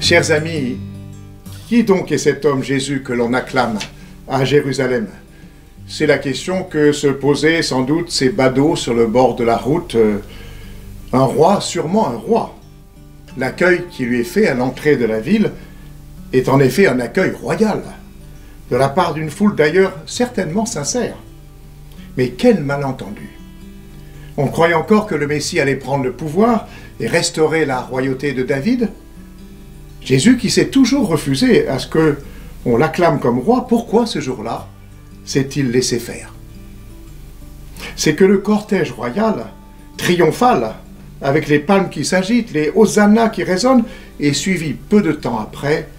Chers amis, qui donc est cet homme Jésus que l'on acclame à Jérusalem? C'est la question que se posaient sans doute ces badauds sur le bord de la route. Un roi, sûrement un roi. L'accueil qui lui est fait à l'entrée de la ville est en effet un accueil royal, de la part d'une foule d'ailleurs certainement sincère. Mais quel malentendu! On croyait encore que le Messie allait prendre le pouvoir et restaurer la royauté de David. Jésus, qui s'est toujours refusé à ce qu'on l'acclame comme roi, pourquoi ce jour-là s'est-il laissé faire? C'est que le cortège royal, triomphal, avec les palmes qui s'agitent, les hosannas qui résonnent, est suivi peu de temps après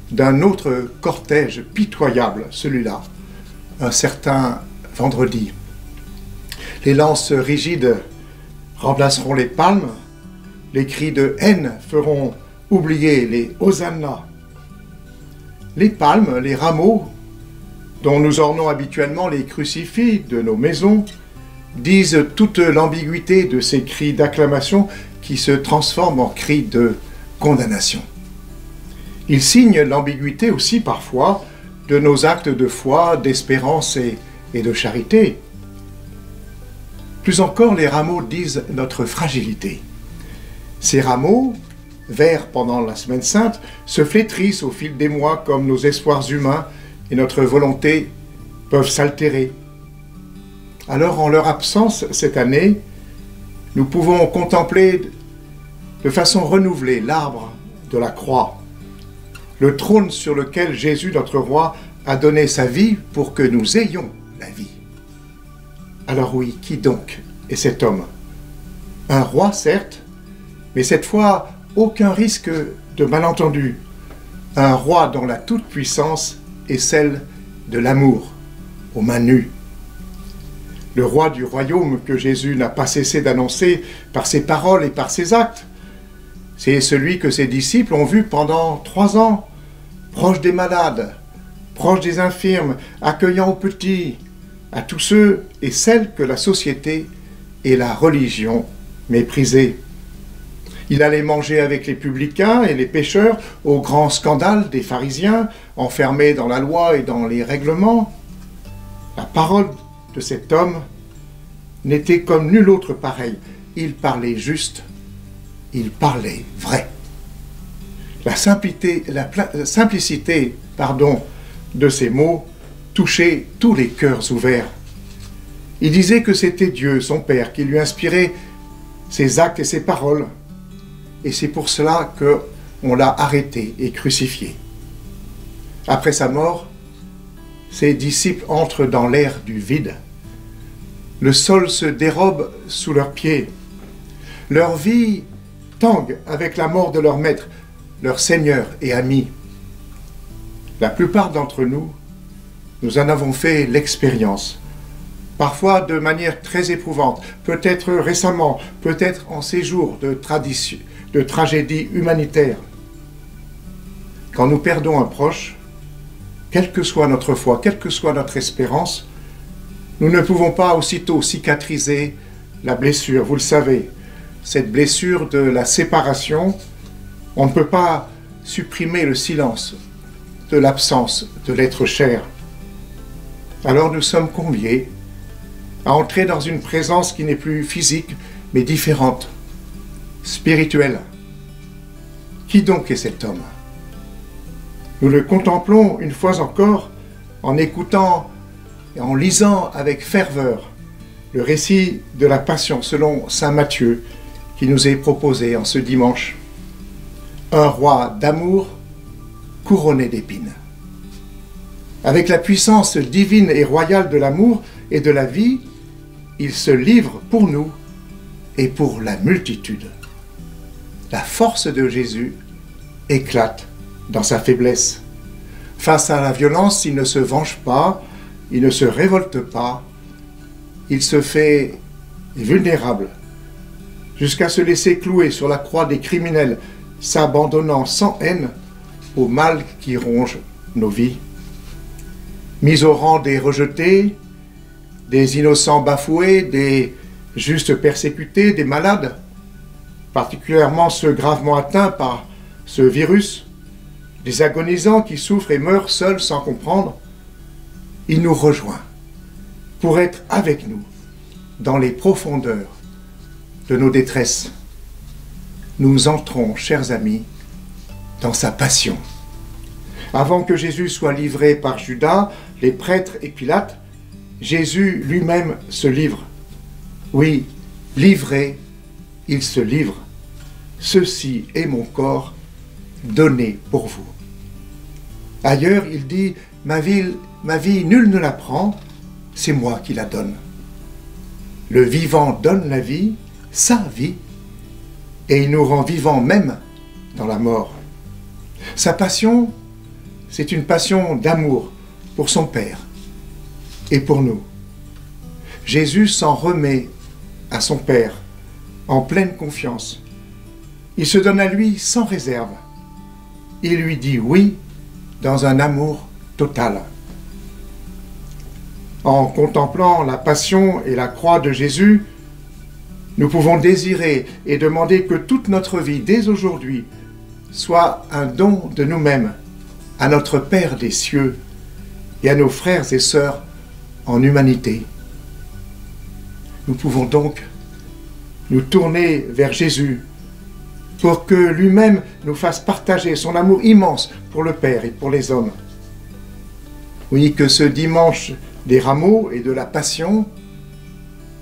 d'un autre cortège pitoyable, celui-là, un certain vendredi. Les lances rigides remplaceront les palmes, les cris de haine feront oublier les hosannas. Les palmes, les rameaux, dont nous ornons habituellement les crucifix de nos maisons, disent toute l'ambiguïté de ces cris d'acclamation qui se transforment en cris de condamnation. Ils signent l'ambiguïté aussi parfois de nos actes de foi, d'espérance et de charité. Plus encore, les rameaux disent notre fragilité. Ces rameaux, verts pendant la Semaine Sainte, se flétrissent au fil des mois comme nos espoirs humains et notre volonté peuvent s'altérer. Alors, en leur absence cette année, nous pouvons contempler de façon renouvelée l'arbre de la croix, le trône sur lequel Jésus, notre roi, a donné sa vie pour que nous ayons la vie. Alors oui, qui donc est cet homme? Un roi, certes, mais cette fois, aucun risque de malentendu. Un roi dont la toute-puissance est celle de l'amour, aux mains nues. Le roi du royaume que Jésus n'a pas cessé d'annoncer par ses paroles et par ses actes. C'est celui que ses disciples ont vu pendant 3 ans, proche des malades, proche des infirmes, accueillant aux petits, à tous ceux et celles que la société et la religion méprisaient. Il allait manger avec les publicains et les pécheurs au grand scandale des pharisiens, enfermés dans la loi et dans les règlements. La parole de cet homme n'était comme nul autre pareil. Il parlait juste, il parlait vrai. La simplicité de ces mots touchait tous les cœurs ouverts. Il disait que c'était Dieu, son Père, qui lui inspirait ses actes et ses paroles. Et c'est pour cela qu'on l'a arrêté et crucifié. Après sa mort, ses disciples entrent dans l'ère du vide. Le sol se dérobe sous leurs pieds. Leur vie tangue avec la mort de leur maître, leur Seigneur et ami. La plupart d'entre nous, nous en avons fait l'expérience, parfois de manière très éprouvante, peut-être récemment, peut-être en séjour de tragédie humanitaire. Quand nous perdons un proche, quelle que soit notre foi, quelle que soit notre espérance, nous ne pouvons pas aussitôt cicatriser la blessure. Vous le savez, cette blessure de la séparation, on ne peut pas supprimer le silence de l'absence de l'être cher. Alors nous sommes conviés à entrer dans une présence qui n'est plus physique, mais différente, spirituelle. Qui donc est cet homme? Nous le contemplons une fois encore en écoutant et en lisant avec ferveur le récit de la Passion selon saint Matthieu qui nous est proposé en ce dimanche. Un roi d'amour couronné d'épines. Avec la puissance divine et royale de l'amour et de la vie, il se livre pour nous et pour la multitude. La force de Jésus éclate dans sa faiblesse. Face à la violence, il ne se venge pas, il ne se révolte pas, il se fait vulnérable, jusqu'à se laisser clouer sur la croix des criminels, s'abandonnant sans haine au mal qui ronge nos vies. Mis au rang des rejetés, des innocents bafoués, des justes persécutés, des malades, particulièrement ceux gravement atteints par ce virus, des agonisants qui souffrent et meurent seuls sans comprendre, il nous rejoint pour être avec nous dans les profondeurs de nos détresses. Nous entrons, chers amis, dans sa passion. Avant que Jésus soit livré par Judas, les prêtres et Pilate, Jésus lui-même se livre. Oui, livré, il se livre. Ceci est mon corps donné pour vous. Ailleurs, il dit, ma vie, nul ne la prend, c'est moi qui la donne. Le vivant donne la vie, sa vie, et il nous rend vivants même dans la mort. Sa passion, c'est une passion d'amour pour son Père et pour nous. Jésus s'en remet à son Père en pleine confiance. Il se donne à lui sans réserve. Il lui dit oui dans un amour total. En contemplant la passion et la croix de Jésus, nous pouvons désirer et demander que toute notre vie, dès aujourd'hui, soit un don de nous-mêmes à notre Père des cieux et à nos frères et sœurs en humanité. Nous pouvons donc nous tourner vers Jésus pour que lui-même nous fasse partager son amour immense pour le Père et pour les hommes. Oui, que ce dimanche des rameaux et de la Passion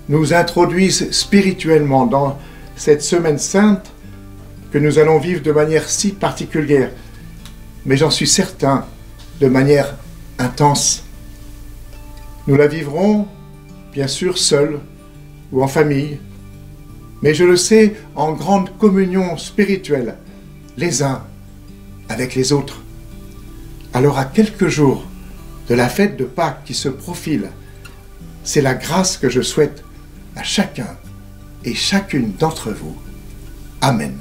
nous introduise spirituellement dans cette semaine sainte que nous allons vivre de manière si particulière, mais j'en suis certain, de manière intense. Nous la vivrons, bien sûr, seuls ou en famille, mais je le sais, en grande communion spirituelle, les uns avec les autres. Alors à quelques jours de la fête de Pâques qui se profile, c'est la grâce que je souhaite à chacun et chacune d'entre vous. Amen.